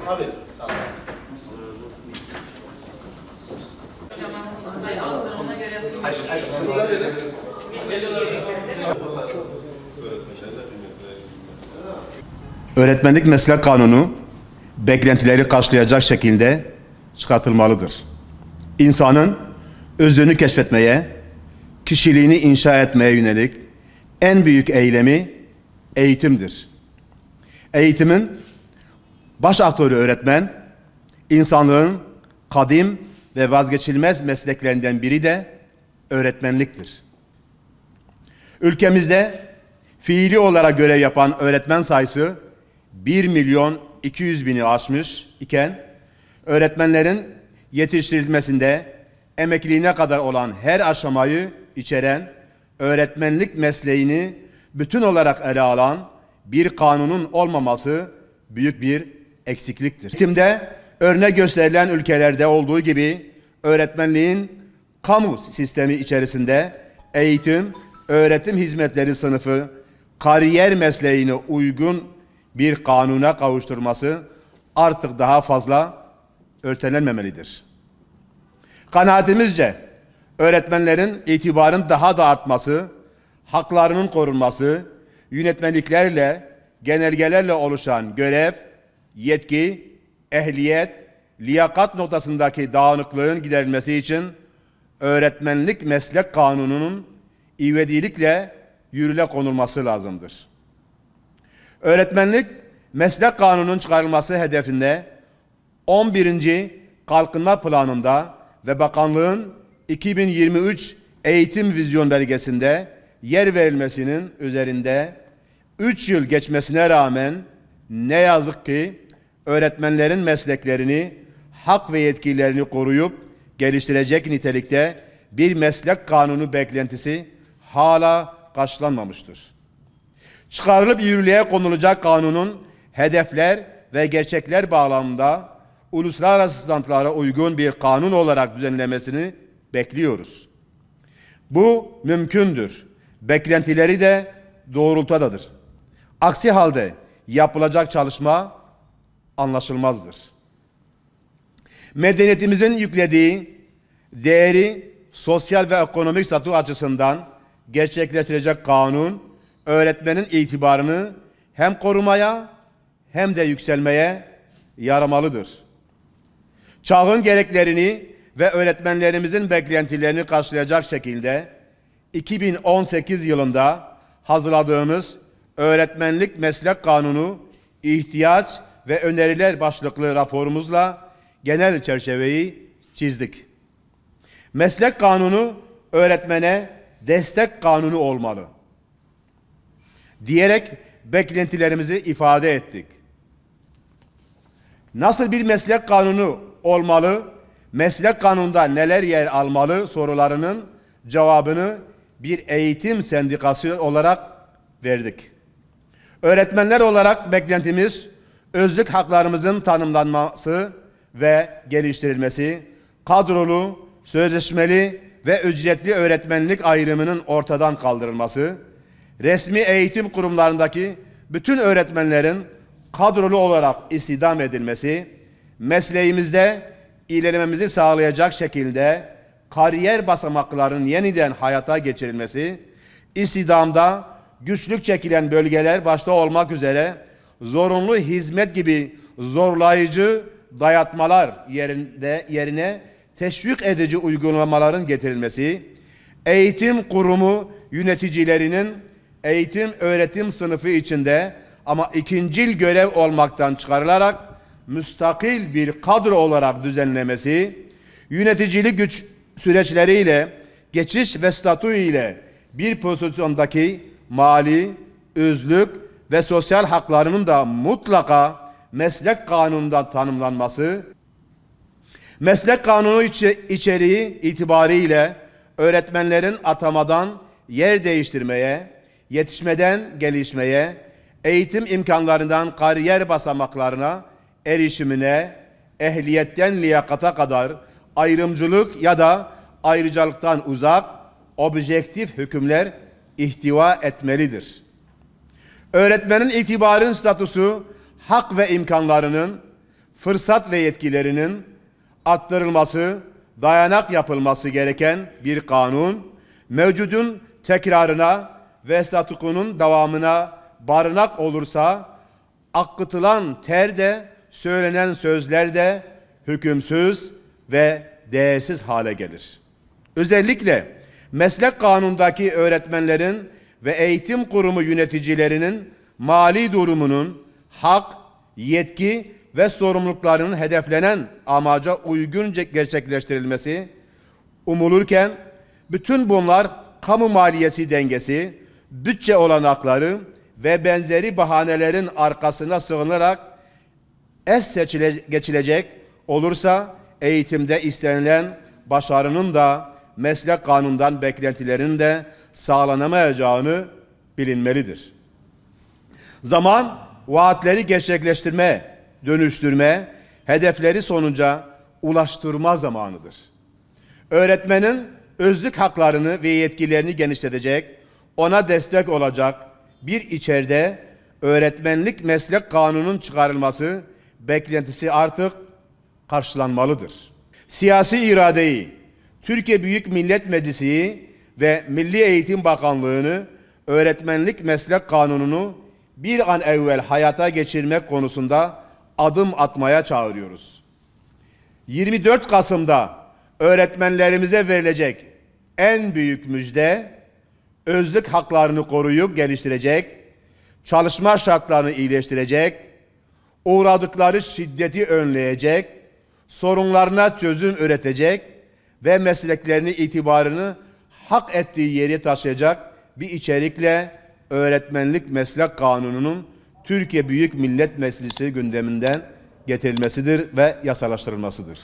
Abi, sağ olun. Öğretmenlik Meslek Kanunu beklentileri karşılayacak şekilde çıkartılmalıdır. İnsanın özünü keşfetmeye, kişiliğini inşa etmeye yönelik en büyük eylemi eğitimdir. Eğitimin baş aktörü öğretmen, insanlığın kadim ve vazgeçilmez mesleklerinden biri de öğretmenliktir. Ülkemizde fiili olarak görev yapan öğretmen sayısı 1.200.000'i aşmış iken, öğretmenlerin yetiştirilmesinde emekliliğine kadar olan her aşamayı içeren, öğretmenlik mesleğini bütün olarak ele alan bir kanunun olmaması büyük bir eksikliktir. Eğitimde örnek gösterilen ülkelerde olduğu gibi öğretmenliğin kamu sistemi içerisinde eğitim, öğretim hizmetleri sınıfı, kariyer mesleğine uygun bir kanuna kavuşturması artık daha fazla örtelenmemelidir. Kanaatimizce öğretmenlerin itibarının daha da artması, haklarının korunması, yönetmeliklerle, genelgelerle oluşan görev, yetki, ehliyet, liyakat noktasındaki dağınıklığın giderilmesi için öğretmenlik meslek kanununun ivedilikle yürürlüğe konulması lazımdır. Öğretmenlik meslek kanununun çıkarılması hedefinde 11. Kalkınma Planı'nda ve Bakanlığın 2023 Eğitim Vizyon Belgesi'nde yer verilmesinin üzerinde 3 yıl geçmesine rağmen ne yazık ki öğretmenlerin mesleklerini, hak ve yetkilerini koruyup geliştirecek nitelikte bir meslek kanunu beklentisi hala karşılanmamıştır. Çıkarılıp yürürlüğe konulacak kanunun hedefler ve gerçekler bağlamında uluslararası standartlara uygun bir kanun olarak düzenlemesini bekliyoruz. Bu mümkündür. Beklentileri de doğrultudadır. Aksi halde yapılacak çalışma anlaşılmazdır. Medeniyetimizin yüklediği değeri sosyal ve ekonomik statü açısından gerçekleştirecek kanun, öğretmenin itibarını hem korumaya hem de yükselmeye yaramalıdır. Çağın gereklerini ve öğretmenlerimizin beklentilerini karşılayacak şekilde 2018 yılında hazırladığımız Öğretmenlik Meslek Kanunu ihtiyaç ve öneriler başlıklı raporumuzla genel çerçeveyi çizdik. Meslek kanunu öğretmene destek kanunu olmalı diyerek beklentilerimizi ifade ettik. Nasıl bir meslek kanunu olmalı, meslek kanununda neler yer almalı sorularının cevabını bir eğitim sendikası olarak verdik. Öğretmenler olarak beklentimiz özlük haklarımızın tanımlanması ve geliştirilmesi, kadrolu, sözleşmeli ve ücretli öğretmenlik ayrımının ortadan kaldırılması, resmi eğitim kurumlarındaki bütün öğretmenlerin kadrolu olarak istihdam edilmesi, mesleğimizde ilerlememizi sağlayacak şekilde kariyer basamaklarının yeniden hayata geçirilmesi, istihdamda güçlük çekilen bölgeler başta olmak üzere zorunlu hizmet gibi zorlayıcı dayatmalar yerine teşvik edici uygulamaların getirilmesi, eğitim kurumu yöneticilerinin eğitim öğretim sınıfı içinde ama ikincil görev olmaktan çıkarılarak müstakil bir kadro olarak düzenlemesi, yöneticilik güç süreçleriyle, geçiş ve statü ile bir pozisyondaki mali, özlük ve sosyal haklarının da mutlaka meslek kanununda tanımlanması, meslek kanunu içeriği itibariyle öğretmenlerin atamadan yer değiştirmeye, yetişmeden gelişmeye, eğitim imkanlarından kariyer basamaklarına erişimine, ehliyetten liyakata kadar ayrımcılık ya da ayrıcalıktan uzak, objektif hükümler ihtiva etmelidir. Öğretmenin itibarın statüsü, hak ve imkanlarının, fırsat ve yetkilerinin arttırılması, dayanak yapılması gereken bir kanun, mevcudun tekrarına ve statükunun devamına barınak olursa, akıtılan ter de, söylenen sözler de hükümsüz ve değersiz hale gelir. Özellikle meslek kanunundaki öğretmenlerin ve eğitim kurumu yöneticilerinin mali durumunun hak, yetki ve sorumluluklarının hedeflenen amaca uygunca gerçekleştirilmesi umulurken, bütün bunlar kamu maliyesi dengesi, bütçe olanakları ve benzeri bahanelerin arkasına sığınarak geçilecek olursa eğitimde istenilen başarının da meslek kanunundan beklentilerinin de sağlanamayacağını bilinmelidir. Zaman, vaatleri gerçekleştirme, dönüştürme, hedefleri sonuca ulaştırma zamanıdır. Öğretmenin özlük haklarını ve yetkilerini genişletecek, ona destek olacak bir içeride öğretmenlik meslek kanununun çıkarılması beklentisi artık karşılanmalıdır. Siyasi iradeyi, Türkiye Büyük Millet Meclisi ve Milli Eğitim Bakanlığı'nı öğretmenlik meslek kanununu bir an evvel hayata geçirmek konusunda adım atmaya çağırıyoruz. 24 Kasım'da öğretmenlerimize verilecek en büyük müjde, özlük haklarını koruyup geliştirecek, çalışma şartlarını iyileştirecek, uğradıkları şiddeti önleyecek, sorunlarına çözüm üretecek ve mesleklerini, itibarını hak ettiği yere taşıyacak bir içerikle öğretmenlik meslek kanununun Türkiye Büyük Millet Meclisi gündeminden getirilmesidir ve yasalaştırılmasıdır.